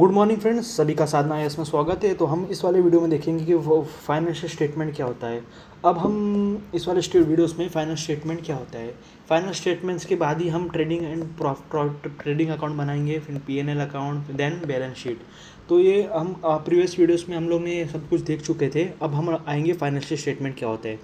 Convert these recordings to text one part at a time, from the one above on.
Good morning friends, सभी का साधना IAS में स्वागत है। तो हम इस वाले वीडियो में देखेंगे कि वो फाइनेंशियल स्टेटमेंट क्या होता है। अब हम इस वाले वीडियोस में फाइनेंशियल स्टेटमेंट क्या होता है, फाइनेंशियल स्टेटमेंट्स के बाद ही हम ट्रेडिंग एंड ट्रेडिंग अकाउंट बनाएंगे, फिर PNL account, then balance sheet. तो ये हम प्रीवियस वीडियोस में हम लोग ने सब कुछ देख चुके थे। अब हम आएंगे फाइनेंशियल स्टेटमेंट क्या होता है।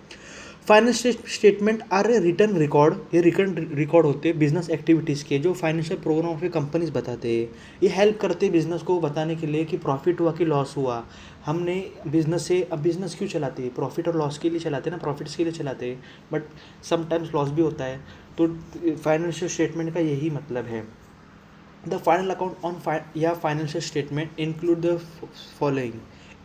Financial statement are a written record, ये रिटर्न रिकॉर्ड होते हैं बिजनेस एक्टिविटीज़ के, जो फाइनेंशियल प्रोग्राम के कंपनीज बताते हैं। ये हेल्प करते हैं बिजनेस को बताने के लिए कि प्रॉफिट हुआ कि लॉस हुआ। हमने बिजनेस से, अब बिजनेस क्यों चलाते हैं, प्रॉफिट और लॉस के लिए चलाते हैं ना, प्रॉफिट्स के लिए चलाते हैं, बट समटाइम्स लॉस भी होता है। तो फाइनेंशियल स्टेटमेंट का यही मतलब है। द फाइनल अकाउंट ऑन या financial statement include the following: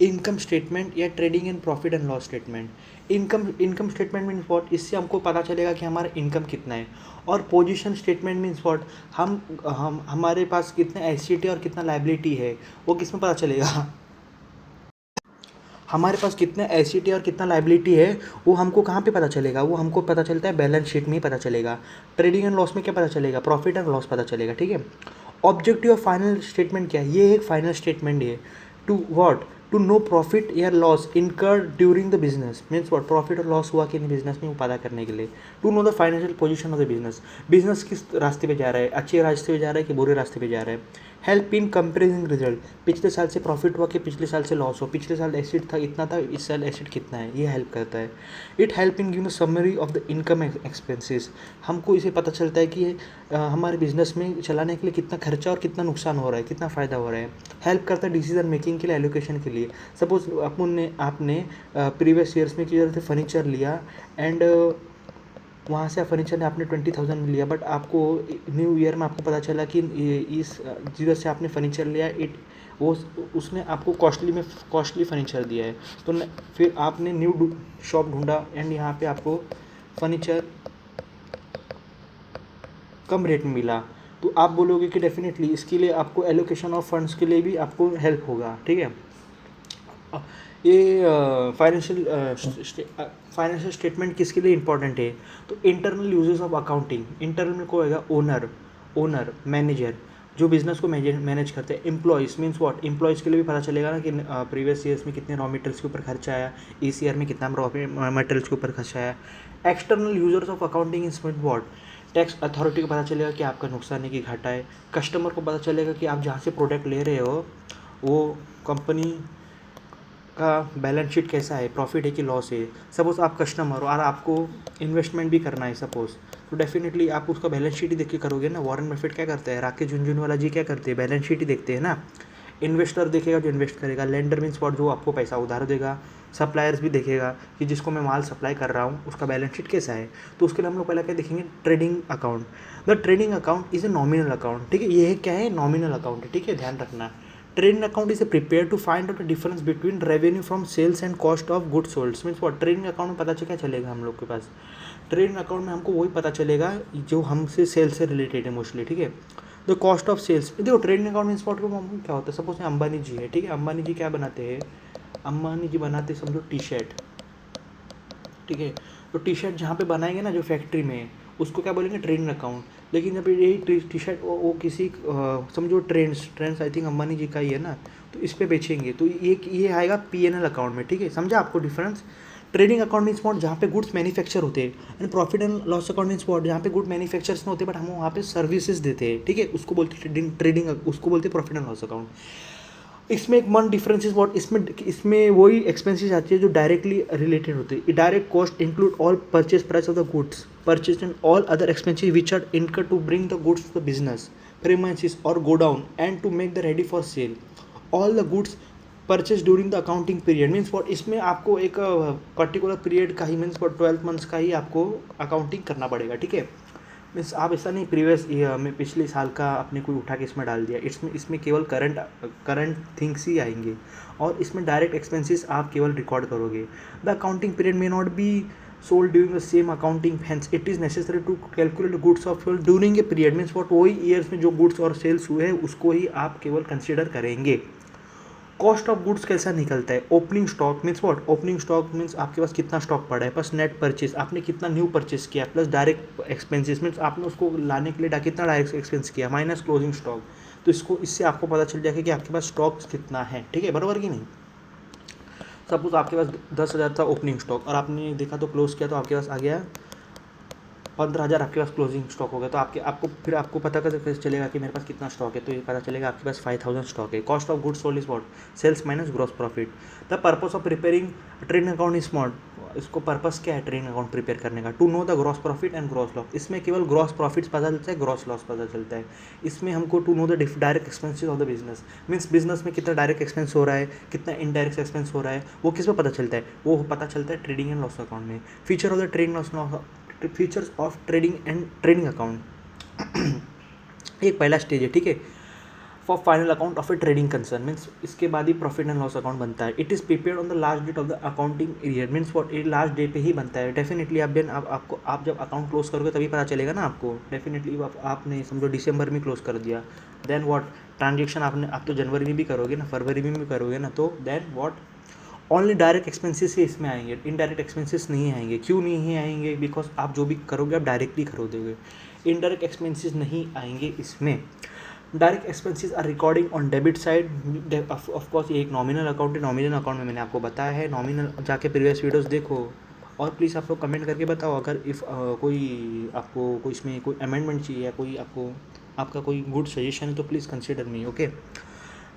income statement या trading and profit and loss statement. Income statement means what, इससे हमको पता चलेगा कि हमारा इनकम कितना है। और पोजीशन स्टेटमेंट मीन्स व्हाट, हम हमारे पास कितना एसेट है और कितना लायबिलिटी है, वो किस में पता चलेगा। हमारे पास कितना एसेट है और कितना लायबिलिटी है, वो हमको कहाँ पे पता चलेगा, वो हमको पता चलता है बैलेंस शीट में ही पता चलेगा। ट्रेडिंग एंड लॉस में क्या पता चलेगा, प्रॉफिट एंड लॉस पता चलेगा, ठीक है। ऑब्जेक्टिव ऑफ फाइनल स्टेटमेंट क्या है, ये एक फाइनल स्टेटमेंट है। To what, to know profit या loss incur during the business, means what, profit और लॉस हुआ कि नहीं बिजनेस में, वो पता करने के लिए। To know the financial position of the business, business किस रास्ते पे जा रहा है, अच्छे रास्ते पे जा रहा है कि बुरे रास्ते पे जा रहा है। हेल्प इन कंपेरिजन रिजल्ट, पिछले साल से प्रॉफिट हुआ कि पिछले साल से लॉस हो, पिछले साल एसिड था इतना था, इस साल एसिड कितना है, ये हेल्प करता है। It help in giving summary of the income expenses, हमको इसे पता चलता है कि हमारे बिजनेस में चलाने के लिए कितना खर्चा और कितना नुकसान हो रहा है, कितना फ़ायदा हो रहा है। हेल्प करता है डिसीजन मेकिंग के लिए, एलोकेशन के लिए। सपोज आपने प्रीवियस ईयर्स में किया थे, फर्नीचर लिया एंड वहाँ से फर्नीचर ने आपने 20,000 में लिया, बट आपको न्यू ईयर में आपको पता चला कि इस जीरो से आपने फर्नीचर लिया, वो उसने आपको कॉस्टली फर्नीचर दिया है। तो फिर आपने न्यू शॉप ढूंढा एंड यहाँ पे आपको फर्नीचर कम रेट में मिला, तो आप बोलोगे कि डेफिनेटली इसके लिए आपको एलोकेशन ऑफ फंड्स के लिए भी आपको हेल्प होगा, ठीक है। ये फाइनेंशियल स्टेटमेंट किसके लिए इंपॉर्टेंट है, तो internal uses of accounting. Internal में को होगा ओनर मैनेजर, जो बिजनेस को मैनेज करते हैं। एम्प्लॉयज़ मीन्स व्हाट, एम्प्लॉयज़ के लिए भी पता चलेगा ना कि प्रीवियस ईयर्स में कितने रॉ मटेरियल्स के ऊपर खर्चा आया, इस ईयर में कितना रॉ मटेरियल्स के ऊपर खर्चा आया। External users of accounting is what, tax authority को पता चलेगा कि आपका नुकसान है कि घाटा है। कस्टमर को पता चलेगा कि आप जहाँ से प्रोडक्ट ले रहे हो वो कंपनी का बैलेंस शीट कैसा है, प्रॉफिट है कि लॉस है। सपोज़ आप कस्टमर हो और आपको इन्वेस्टमेंट भी करना है सपोज़, तो डेफिनेटली आप उसका बैलेंस शीट ही देख के करोगे ना। वॉरेन बफेट क्या करता है, राकेश झुनझुनवाला जी क्या करते हैं, बैलेंस शीट ही देखते हैं ना। इन्वेस्टर देखेगा जो इन्वेस्ट करेगा, लेंडर मीन्स व्हाट, जो आपको पैसा उधार देगा। सप्लायर्स भी देखेगा कि जिसको मैं माल सप्लाई कर रहा हूँ उसका बैलेंस शीट कैसा है। तो उसके लिए हम लोग पहले क्या देखेंगे, trading account. The trading account is a nominal account, ठीक है। ये क्या है, नॉमिनल अकाउंट है, ठीक है, ध्यान रखना। Trading account is prepare to find out the difference between revenue from sales and cost of goods sold, means what, trading account में पता क्या चलेगा हम लोग के पास, ट्रेडिंग अकाउंट में हमको वही पता चलेगा जो हमसे सेल्स से रिलेटेड है मोस्टली, ठीक है। द कॉस्ट ऑफ सेल्स, देखो ट्रेडिंग अकाउंट मीन्स व्हाट क्या होता है। सपोज अंबानी जी है, ठीक है, अंबानी जी क्या बनाते हैं, अंबानी जी बनाते समझो टी शर्ट, ठीक है। तो टी शर्ट जहाँ पे बनाएंगे ना जो फैक्ट्री में, उसको क्या बोलेंगे, ट्रेडिंग अकाउंट। लेकिन जब यही टी शर्ट वो किसी समझो ट्रेंड्स आई थिंक अंबानी जी का ही है ना, तो इस पर बेचेंगे, तो ये आएगा पीएनएल अकाउंट में, ठीक है। समझा आपको difference. Trading account means what, जहाँ पे गुड्स मैन्युफैक्चर होते हैं, and profit and loss account means what, जहाँ पे गुड मैन्युफैक्चर्स नहीं होते बट हम वहाँ पे सर्विसेज देते हैं, ठीक है, उसको बोलते हैं ट्रेडिंग, उसको बोलते हैं प्रॉफिट एंड लॉस अकाउंट। इसमें एक वन डिफरेंस इज व्हाट, इसमें वही एक्सपेंसेस आती है जो डायरेक्टली रिलेटेड होती है। Direct cost include all purchase price of the goods purchase and all other expenses which are incur to bring the goods to the business premises or godown and to make the ready for sale. All the goods purchase during the accounting period means what, इसमें आपको एक particular period का ही means for 12 months का ही आपको accounting करना पड़ेगा, ठीक है। मीन्स आप ऐसा नहीं प्रीवियस ईयर में पिछले साल का आपने कोई उठा के इसमें डाल दिया, इसमें केवल करंट थिंग्स ही आएंगे और इसमें डायरेक्ट एक्सपेंसेस आप केवल रिकॉर्ड करोगे। The accounting period may not be sold during the same accounting, hence it is necessary to calculate goods of sold during a period means what, वही ईयर्स में जो goods और सेल्स हुए हैं उसको ही आप केवल कंसिडर करेंगे। कॉस्ट ऑफ गुड्स कैसा निकलता है, opening stock means what, opening stock means आपके पास कितना स्टॉक पड़ा है, प्लस नेट परचेज आपने कितना न्यू परचेज किया, प्लस डायरेक्ट एक्सपेंसेस मीन्स आपने उसको लाने के लिए कितना डायरेक्ट एक्सपेंस किया, माइनस क्लोजिंग स्टॉक। तो इससे आपको पता चल जाएगा कि आपके पास स्टॉक कितना है, ठीक है, बराबर कि नहीं। सपोज आपके पास 10,000 था ओपनिंग स्टॉक और आपने देखा तो क्लोज किया तो आपके पास आ गया 15,000, आपके पास क्लोजिंग स्टॉक हो गया। तो आपको पता कैसे चलेगा कि मेरे पास कितना स्टॉक है, तो ये पता चलेगा आपके पास 5,000 स्टॉक है। Cost of goods sold is what, sales minus gross profit. The purpose of preparing trading account is small, इसको पर्पस क्या है ट्रेडिंग अकाउंट प्रिपेयर करने का, to know the gross profit and gross loss. इसमें केवल gross profits पता चलता है, ग्रॉस लॉस पता चलता है। इसमें हमको to know the direct expenses of the business, means business में कितना डायरेक्ट एक्सपेंस हो रहा है, कितना इनडायरेक्ट एक्सपेंस हो रहा है, वो किस में पता चलता है, वो पता चलता है ट्रेडिंग एंड लॉस अकाउंट में। Feature of the trading loss, features of trading and trading account एक पहला स्टेज है, ठीक है। For final account of a trading concern means इसके बाद ही प्रॉफिट एंड लॉस अकाउंट बनता है। It is prepared on the last date of the accounting year, means what, ये लास्ट डे पे ही बनता है। डेफिनेटली आप जब अकाउंट क्लोज करोगे तभी पता चलेगा ना आपको। डेफिनेटली आपने समझो दिसंबर में क्लोज कर दिया, देन वॉट, ट्रांजेक्शन आप तो जनवरी में भी करोगे ना, फरवरी में भी करोगे ना, तो then what, only direct expenses ही इसमें आएंगे, इनडायरेक्ट एक्सपेंसेस नहीं आएंगे। क्यों नहीं आएंगे, बिकॉज आप जो भी करोगे आप डायरेक्टली खरीदोगे, इनडायरेक्ट एक्सपेंसेस नहीं आएंगे इसमें। Direct expenses are recording on debit side, of course ये एक नॉमिनल अकाउंट है। नॉमिनल अकाउंट में मैंने आपको बताया है, नॉमिनल जाके प्रीवियस वीडियोस देखो। और प्लीज़ आप लोग कमेंट करके बताओ अगर कोई आपको कोई इसमें कोई अमेंडमेंट चाहिए या कोई आपका कोई गुड सजेशन है तो please consider me, okay.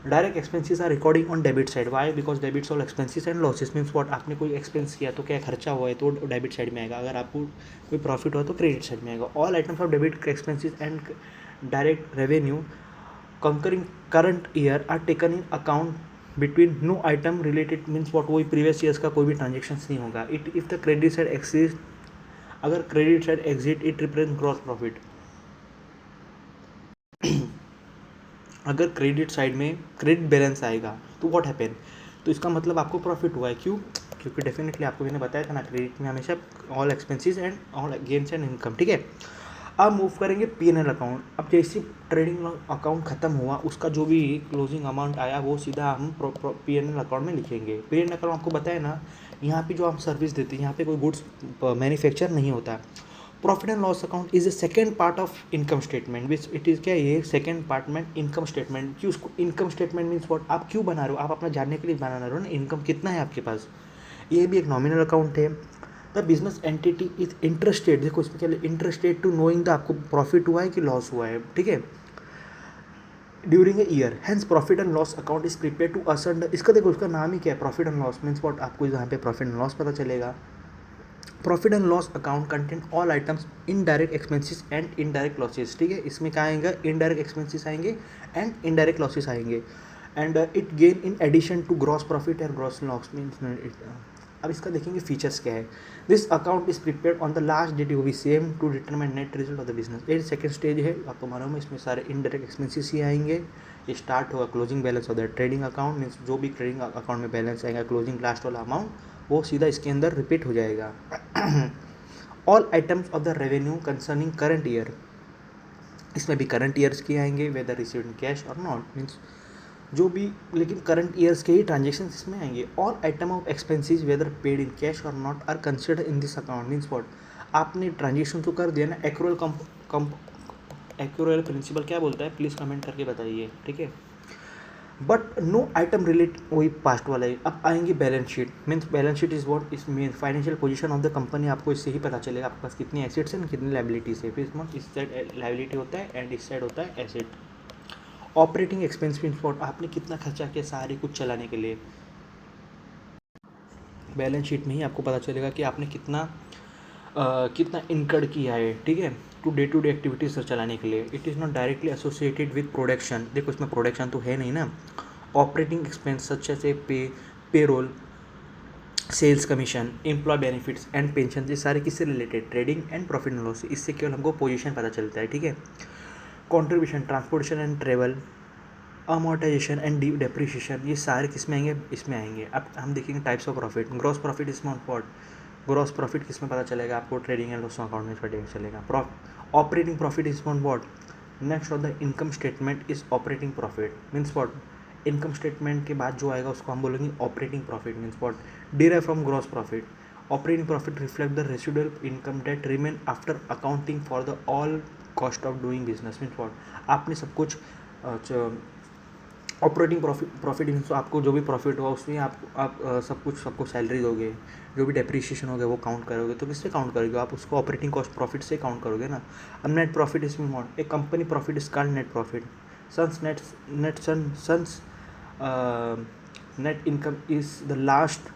Direct expenses are recording on debit side, why, because debits all expenses and losses, means what, आपने कोई एक्सपेंस किया तो क्या खर्चा हुआ है तो डेबिट साइड में आएगा, अगर आपको कोई प्रॉफिट हुआ तो क्रेडिट साइड में आएगा। All items of debit expenses and direct revenue concerning current year are taken in account between no item related, means what, वही प्रीवियस ईयर्स का कोई भी ट्रांजेक्शन नहीं होगा। If the credit side exist, अगर credit side exit it represent gross profit. अगर credit side में credit balance आएगा तो व्हाट हैपन, तो इसका मतलब आपको प्रॉफिट हुआ है। क्यों, क्योंकि डेफिनेटली आपको मैंने बताया था ना, क्रेडिट में हमेशा all expenses and all gains and income, ठीक है। अब मूव करेंगे P&L अकाउंट। अब जैसे ट्रेडिंग अकाउंट खत्म हुआ, उसका जो भी क्लोजिंग अमाउंट आया वो सीधा हम P&L अकाउंट में लिखेंगे। P&L अकाउंट आपको बताया ना, यहाँ पे जो हम सर्विस देते हैं, यहाँ पे कोई गुड्स मैन्युफैक्चर नहीं होता। Profit and loss account is the second part of income statement, which it is क्या, ये सेकेंड पार्ट में इनकम स्टेटमेंट। क्यों उसको इनकम स्टेटमेंट मीन्स व्हाट, आप क्यों बना रहे हो, आप अपना जानने के लिए बना रहे हो ना, इनकम कितना है आपके पास। ये भी एक नॉमिनल अकाउंट है। The business entity is interested, देखो इसमें क्या, इंटरेस्टेड टू नोइंग द आपको प्रॉफिट हुआ है कि लॉस हुआ है, ठीक है, during a year. Hence profit and loss account is prepare to ascertain, इसका देखो इसका नाम ही क्या है, profit and loss means what, आपको यहाँ पे प्रॉफिट एंड लॉस पता चलेगा। Profit and loss account contain all items indirect expenses and indirect losses, ठीक है। इसमें क्या आएगा, इनडायरेक्ट एक्सपेंसेस आएंगे एंड इनडायरेक्ट लॉसेस आएंगे। And it gain in addition to gross profit and gross loss means it. अब इसका देखेंगे फीचर्स क्या है। This account is prepared on the last date, you be same to determine net result of the business. ये second stage है, आपको मालूम है इसमें सारे इनडायरेक्ट एक्सपेंसेस ही आएंगे। ये स्टार्ट होगा closing balance of the trading account, means जो भी ट्रेडिंग अकाउंट में बैलेंस आएगा क्लोजिंग लास्ट वाला अमाउंट वो सीधा इसके अंदर रिपीट हो जाएगा। All items of the revenue concerning current year, इसमें भी करंट ईयर्स के आएंगे, वेदर रिसीव्ड इन कैश और नॉट, मीन्स जो भी, लेकिन करंट ईयर्स के ही ट्रांजेक्शन इसमें आएंगे। All item of expenses whether paid in cash और not are consider in this account, means what, आपने ट्रांजेक्शन तो कर दिया ना। एक्यूरल प्रिंसिपल क्या बोलता है, प्लीज़ कमेंट करके बताइए, ठीक है। बट नो आइटम रिलेट, वही पास्ट वाला है। अब आएंगे balance sheet, means balance sheet is what, is mean financial position of the company, आपको इससे ही पता चलेगा आपके पास कितनी एसेट्स हैं कितनी लाइबिलिटीज है। फिर इस साइड लाइबिलिटी होता है एंड इस साइड होता है asset. Operating expense means what, आपने कितना खर्चा किया सारे कुछ चलाने के लिए, बैलेंस शीट में ही आपको पता चलेगा कि आपने कितना इनकर्ड किया है, ठीक है, टू डे एक्टिविटीज चलाने के लिए। It is not directly associated with production, देखो इसमें प्रोडक्शन तो है नहीं ना। ऑपरेटिंग एक्सपेंस सच से payroll, sales commission, employ benefits and pension, ये सारे किससे related, trading and profit and loss, इससे केवल हमको पोजीशन पता चलता है, ठीक है। Contribution, transportation and travel, amortization and depreciation, ये सारे किस में आएंगे, इसमें आएंगे। अब हम देखेंगे types of profit. Gross profit इसमें व्हाट, ग्रॉस प्रॉफिट किस में पता चलेगा आपको, ट्रेडिंग एंड लॉस अकाउंट में पता चलेगा। Operating profit is what, next of the income statement is operating profit, means what, income statement के बाद जो आएगा उसको हम बोलेंगे operating profit, means what, derive from gross profit. Operating profit reflect the residual income that remain after accounting for the all cost of doing business, means what, आपने सब कुछ अच्छा, ऑपरेटिंग प्रॉफिट मीन्स आपको जो भी प्रॉफिट हुआ उसमें आप सब कुछ सबको सैलरी दोगे, जो भी डेप्रिसिएशन हो गया वो काउंट करोगे, तो किससे काउंट करोगे? आप उसको ऑपरेटिंग कॉस्ट प्रॉफिट से काउंट करोगे ना। अब नेट प्रॉफिट इसमें मोड एक company profit is called net profit. सन्स नेट नेट सन्स net income is the last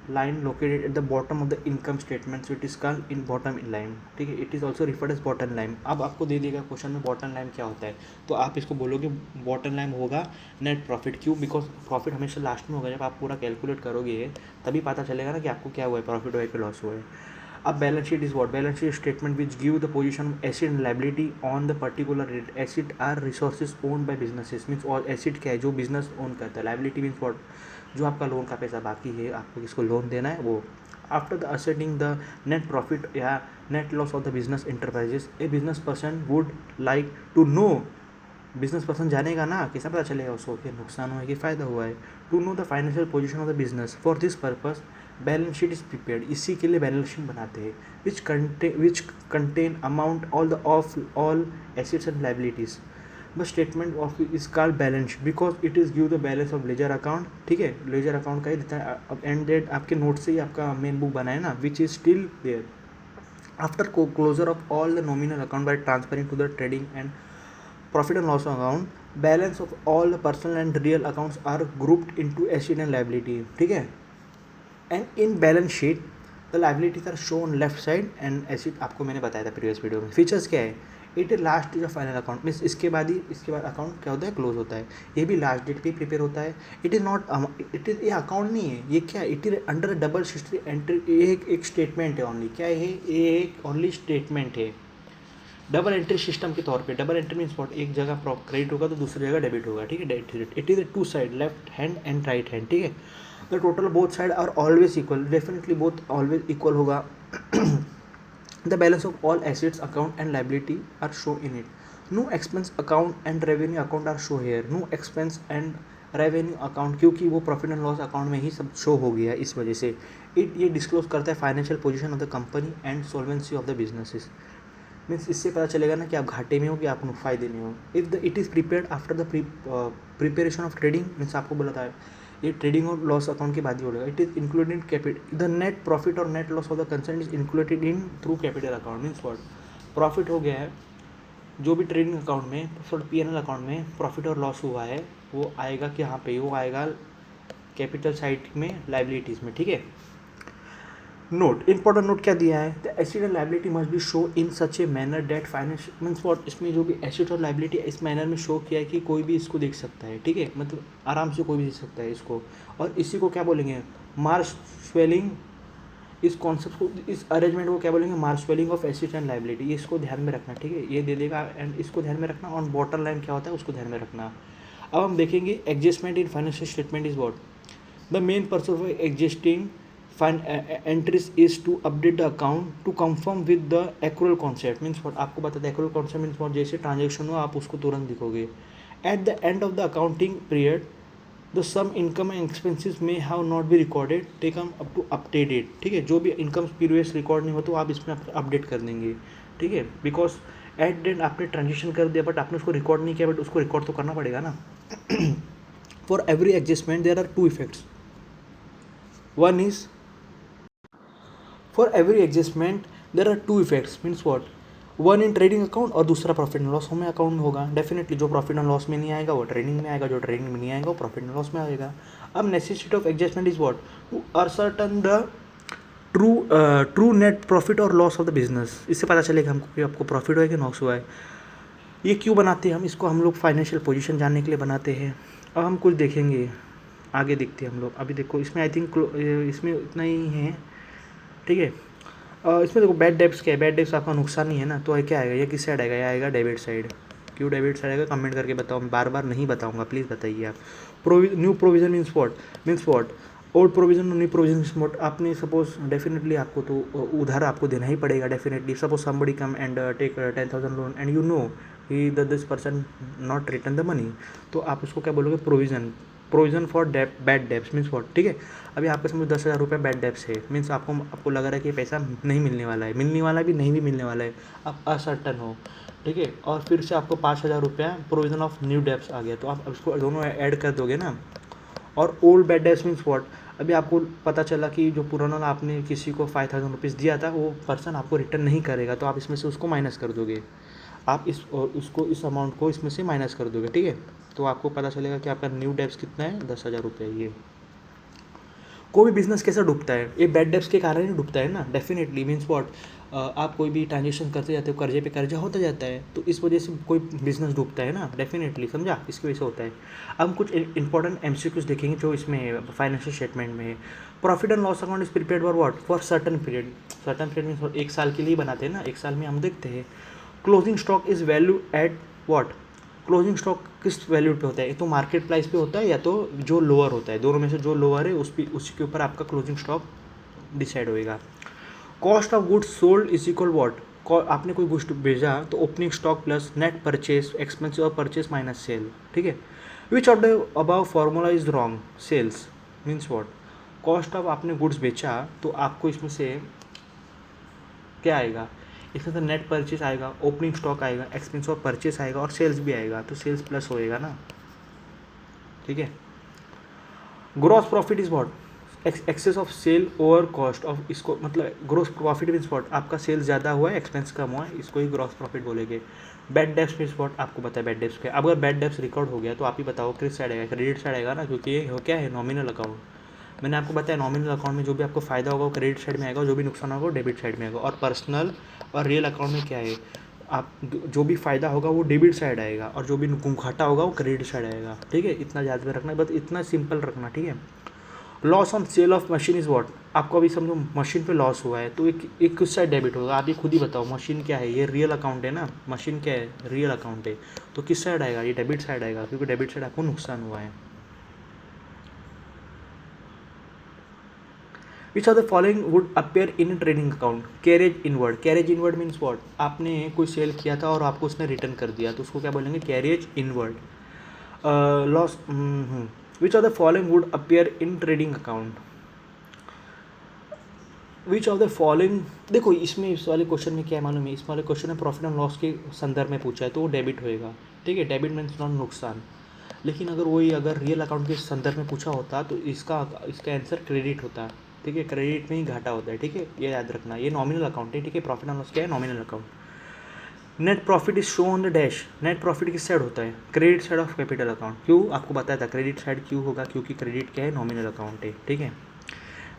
line located at the bottom of the income statement, so it is called in bottom line, ठीक है। It is also referred as bottom line. अब आपको दे देगा question में bottom line क्या होता है, तो आप इसको बोलोगे बॉटम लाइन होगा नेट प्रॉफिट। क्यों? बिकॉज प्रॉफिट हमेशा लास्ट में होगा, जब आप पूरा कैलकुलेट करोगे तभी पता चलेगा ना कि आपको क्या हुआ है, प्रॉफिट हुआ है कि लॉस हुआ है। अब balance sheet is what? Balance sheet statement which give the position of asset and liability on the particular rate. Asset are resources owned by businesses, means और एसेट क्या है? जो बिजनेस ओन करता है। Liability means what? जो आपका loan का पैसा बाकी है, आपको किसको लोन देना है वो। After the ascertaining the net profit या net loss of the business enterprises, a business person would like to know, business person जानेगा ना, कैसा पता चलेगा उसको कि नुकसान हुआ है कि फ़ायदा हुआ है। To know the financial position of the business, for this purpose balance sheet is prepared. इसी के लिए बैलेंस शीट बनाते हैं, which contain amount of all assets and liabilities. The statement of is called balance because it is give the balance of ledger account, ठीक है। Ledger account का ही देता है। अब एंड डेट आपके नोट से ही आपका मेन बुक बना है ना, which is still there after closure of all the nominal account by transferring to the trading and profit and loss account. Balance of all the personal and real accounts are grouped into asset and liability, ठीक है। And in balance sheet the liabilities are shown left side and asset, आपको मैंने बताया था previous video में। Features क्या है? It is last is a final account, means इसके बाद अकाउंट क्या होता है? क्लोज होता है। ये भी लास्ट डेट पे प्रिपेयर होता है। It is not, it is, ये अकाउंट नहीं है, ये क्या है? It is under double history entry. ये एक स्टेटमेंट है ओनली। क्या है ये? एक ओनली स्टेटमेंट है डबल एंट्री सिस्टम के तौर पे। Double entry means what? एक जगह क्रेडिट होगा तो दूसरी जगह डेबिट होगा, ठीक है। It is two side, left hand and right hand, ठीक है। The total both side are always equal, definitely both always equal होगा। The balance of all assets account and liability are show in it. No expense account and revenue account are show here. No expense and revenue account, क्योंकि वो profit and loss account में ही सब show हो गया, इस वजह से। ये डिस्क्लोज करता है financial position of the company and solvency of the businesses. Means इससे पता चलेगा ना कि आप घाटे में हो कि आप फायदे में हो। If the it is prepared after the preparation of trading, means आपको बोला था ये ट्रेडिंग और लॉस अकाउंट के बाद ही बोलेगा। It is included in capital, the net profit और net loss of the concern is included in through capital account. Means what? Profit हो गया है जो भी ट्रेडिंग अकाउंट में, सॉरी पीएनएल अकाउंट में प्रॉफिट और लॉस हुआ है, वो आएगा कि यहाँ पे वो आएगा कैपिटल साइड में, लाइबिलिटीज़ में, ठीक है। नोट, इंपॉर्टेंट नोट क्या दिया है? The asset and liability must be show in such a manner that finance, means what? इसमें जो भी एसेट और लायबिलिटी इस मैनर में शो किया है कि कोई भी इसको देख सकता है, ठीक है। मतलब आराम से कोई भी देख सकता है इसको। और इसी को क्या बोलेंगे? मार्च स्वेलिंग। इस कॉन्सेप्ट को, इस अरेंजमेंट को क्या बोलेंगे? Marshalling of asset and liability. ये इसको ध्यान में रखना, ठीक है। ये दे देगा एंड इसको ध्यान में रखना। और बॉटम लाइन क्या होता है उसको ध्यान में रखना। अब हम देखेंगे adjustment in financial statement is what? The main purpose of adjusting entries is to update the account to conform with the accrual concept, means what? आपको बता दें accrual concept means what? जैसे ट्रांजेक्शन हो आप उसको तुरंत दिखोगे। At the end of the accounting period the sum income and expenses may have not be recorded taken up to update it, ठीक है। जो भी इनकम प्रीवियस रिकॉर्ड नहीं हो तो आप इसमें अपडेट कर देंगे, ठीक है। बिकॉज एट डेट आपने ट्रांजेक्शन कर दिया बट आपने उसको रिकॉर्ड नहीं किया, बट उसको रिकॉर्ड तो करना पड़ेगा ना। For every adjustment there are two effects. One is For every adjustment there are two effects, means what? One in trading account और दूसरा प्रॉफिट एंड लॉस में अकाउंट में होगा। डेफिनेटली जो प्रॉफिट एंड लॉस में नहीं आएगा वो ट्रेडिंग में आएगा, जो ट्रेडिंग में नहीं आएगा वो प्रॉफिट एंड लॉस में आएगा। अब necessity of adjustment is what? To ascertain the true net profit और लॉस ऑफ द बिजनेस। इससे पता चलेगा हमको कि आपको प्रॉफिट हुआ है कि लॉस हुआ है। ये क्यों बनाते हैं हम इसको? हम लोग फाइनेंशियल पोजीशन जानने के लिए बनाते हैं। अब हम कुछ देखेंगे, आगे देखते हैं हम लोग। अभी देखो इसमें आई थिंक इसमें इतना ही है, ठीक है। इसमें देखो बैड डेब्ट्स क्या है? बैड डेब्ट्स आपका नुकसान नहीं है ना, तो क्या आएगा? ये किस साइड आएगा? ये आएगा डेबिट साइड। क्यों डेबिट साइड आएगा? कमेंट करके बताओ, मैं बार बार नहीं बताऊंगा, प्लीज़ बताइए आप। New provision means what? Old provision, new provision means what? आपने सपोज डेफिनेटली आपको तो उधार आपको देना ही पड़ेगा definitely. Suppose somebody come and take 10,000 loan and you know he this person not return the money, तो आप उसको क्या बोलोगे? Provision. Provision for bad debts means what, ठीक है। अभी आपके समझ 10,000 रुपये बैड डेब्स है, मीन्स आपको लग रहा है कि ये पैसा नहीं मिलने वाला है, मिलने वाला भी नहीं भी मिलने वाला है, आप असर्टन हो, ठीक है। और फिर से आपको 5,000 रुपया प्रोविजन ऑफ न्यू डेब्स आ गया, तो आप इसको दोनों ऐड कर दोगे ना। और old bad debts means what, अभी आपको पता चला कि जो पुराना आपने किसी को 5,000 रुपीज़ दिया था वो पर्सन आपको रिटर्न नहीं करेगा, तो आप इसमें से उसको माइनस कर दोगे, आप इस अमाउंट को इसमें से माइनस कर दोगे, ठीक है। तो आपको पता चलेगा कि आपका न्यू डेब्स कितना है, 10,000 रुपये। ये कोई भी बिजनेस कैसे डूबता है, ये बैड डेब्स के कारण ही डूबता है ना, डेफिनेटली मीन्स वॉट, आप कोई भी ट्रांजेक्शन करते जाते हो, कर्जे पे कर्जा होता जाता है, तो इस वजह से कोई बिजनेस डूबता है ना, डेफिनेटली, समझा, इसकी वजह से होता है। अब हम कुछ इंपॉर्टेंट एमसीक्यूज देखेंगे जो इसमें फाइनेंशियल स्टेटमेंट में है। Profit and loss account is prepared for what, for certain period means 1 साल के लिए बनाते हैं ना, 1 साल में हम देखते हैं। Closing stock is value at what, closing stock किस वैल्यू पे होता है, तो मार्केट प्राइस पे होता है या तो जो लोअर होता है, दोनों में से जो लोअर है उसके ऊपर आपका क्लोजिंग स्टॉक डिसाइड होएगा। Cost of goods sold is equal what, आपने कोई गुड्स भेजा तो opening stock plus net purchase expense और परचेज माइनस सेल, ठीक है। विच of the above formula is wrong, sales means what, cost of आपने goods बेचा तो आपको इसमें से क्या आएगा, इसमें से नेट परचेज आएगा, ओपनिंग स्टॉक आएगा, एक्सपेंस और परचेस आएगा और सेल्स भी आएगा, तो सेल्स प्लस होएगा ना, ठीक है। Gross profit is what, excess of sale over cost of, इसको मतलब ग्रॉस प्रॉफिट मीन्स व्हाट, आपका सेल्स ज़्यादा हुआ है, एक्सपेंस कम हुआ है, इसको ही ग्रॉस प्रॉफिट बोलेंगे। बैड डेब्स मीन्स व्हाट, आपको पता है बैड डेब्स क्या, अगर बैड डेब्स रिकॉर्ड हो गया तो आप ही बताओ किस साइड आएगा, क्रेडिट साइड आएगा ना, क्योंकि ये क्या है, नॉमिनल अकाउंट। मैंने आपको बताया नॉमिनल अकाउंट में जो भी आपको फायदा होगा वो क्रेडिट साइड में आएगा, जो भी नुकसान होगा वो डेबिट साइड में आएगा। और पर्सनल और रियल अकाउंट में क्या है, आप जो भी फायदा होगा वो डेबिट साइड आएगा और जो भी घाटा होगा वो क्रेडिट साइड आएगा, ठीक है। इतना याद में रखना है, बस इतना सिंपल रखना, ठीक है। Loss on sale of machine is what, आपको अभी समझो मशीन पे लॉस हुआ है तो एक किस साइड डेबिट होगा, आप ये खुद ही बताओ। मशीन क्या है, ये रियल अकाउंट है ना, मशीन क्या है, रियल अकाउंट है, तो किस साइड आएगा, ये डेबिट साइड आएगा, क्योंकि डेबिट साइड आपको नुकसान हुआ है। Which are the following would appear in trading account, carriage inward, carriage inward means what, आपने कोई सेल किया था और आपको उसने रिटर्न कर दिया तो उसको क्या बोलेंगे, carriage inward. Loss, which are the following would appear in trading account, which of the following, देखो इसमें इस वाले क्वेश्चन में क्या है मालूम है, इस वाले क्वेश्चन में प्रॉफिट एंड लॉस के संदर्भ में पूछा है तो वो डेबिट होएगा, ठीक है, डेबिट मीन्स नॉन नुकसान। लेकिन अगर रियल अकाउंट के संदर्भ में पूछा होता तो इसका आंसर क्रेडिट होता, ठीक है, क्रेडिट में ही घाटा होता है, ठीक है, ये याद रखना। ये नॉमिनल अकाउंट है, ठीक है, प्रॉफिट एंड लॉस क्या है, nominal account. Net profit is show on the dash, net profit किस साइड होता है, credit side of capital account, क्यों आपको बताया था क्रेडिट साइड क्यों होगा, क्योंकि क्रेडिट क्या है, नॉमिनल अकाउंट है, ठीक है।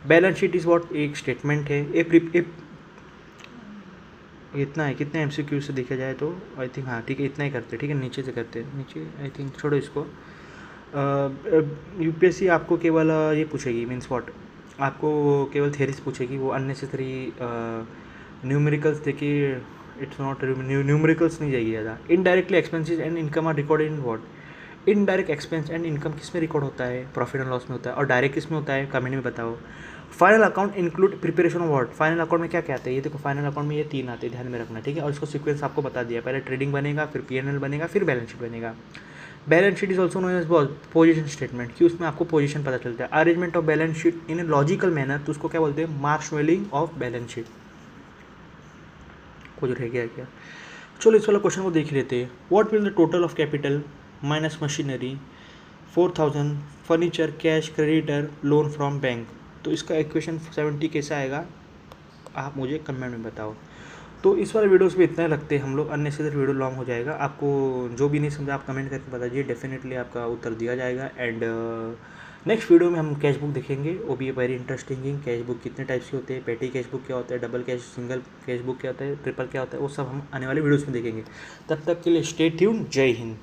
बैलेंस शीट इज व्हाट, एक स्टेटमेंट है, इतना है, कितने एमसीक्यू से देखा जाए तो आई थिंक, हाँ ठीक है, इतना ही करते, ठीक है, नीचे से करते, नीचे आई थिंक छोड़ो इसको। यूपीएससी आपको केवल ये पूछेगी मीन्स व्हाट, आपको केवल थेरीज पूछेगी, वो अननेसेसरी न्यूमेरिकल्स देखिए, इट्स नॉट न्यूमेरिकल्स नहीं जाएगी ज़्यादा। Indirectly expenses and income are recorded in what, indirect expense and income किस में रिकॉर्ड होता है, प्रॉफिट एंड लॉस में होता है, और डायरेक्ट किस में होता है, कमेंट में बताओ। Final account include preparation of what, final account में क्या क्या आता है, ये देखो फाइनल अकाउंट में ये 3 आते हैं, ध्यान में रखना, ठीक है। और इसको सीक्वेंस आपको बता दिया, पहले ट्रेडिंग बनेगा, फिर पीएनएल बनेगा, फिर बैलेंस शीट बनेगा। Balance sheet is also known as position statement, कि उसमें आपको पोजीशन पता चलता है। Arrangement of balance sheet in a logical manner, तो उसको क्या बोलते हैं, मार्शमेलिंग ऑफ बैलेंस शीट। कुछ रह गया क्या, चलो इस वाला क्वेश्चन को देख लेते हैं। What will the total of capital minus machinery 4,000 furniture cash creditor loan from bank, तो इसका इक्वेशन 70 कैसा आएगा, आप मुझे कमेंट में बताओ। तो इस वाले वीडियोस में इतना लगते हैं हम लोग, अननेसेसरी वीडियो लॉन्ग हो जाएगा, आपको जो भी नहीं समझा आप कमेंट करके बता दीजिए, डेफिनेटली आपका उत्तर दिया जाएगा। एंड नेक्स्ट वीडियो में हम कैश बुक देखेंगे, वो भी वेरी इंटरेस्टिंग। कैश बुक कितने टाइप्स के होते हैं, पेटी कैश बुक क्या होता है, double cash, single cash book क्या होता है, ट्रिपल क्या होता है, वो सब हम आने वाले वीडियोज़ में देखेंगे। तब तक के लिए स्टे ट्यून्ड, जय हिंद।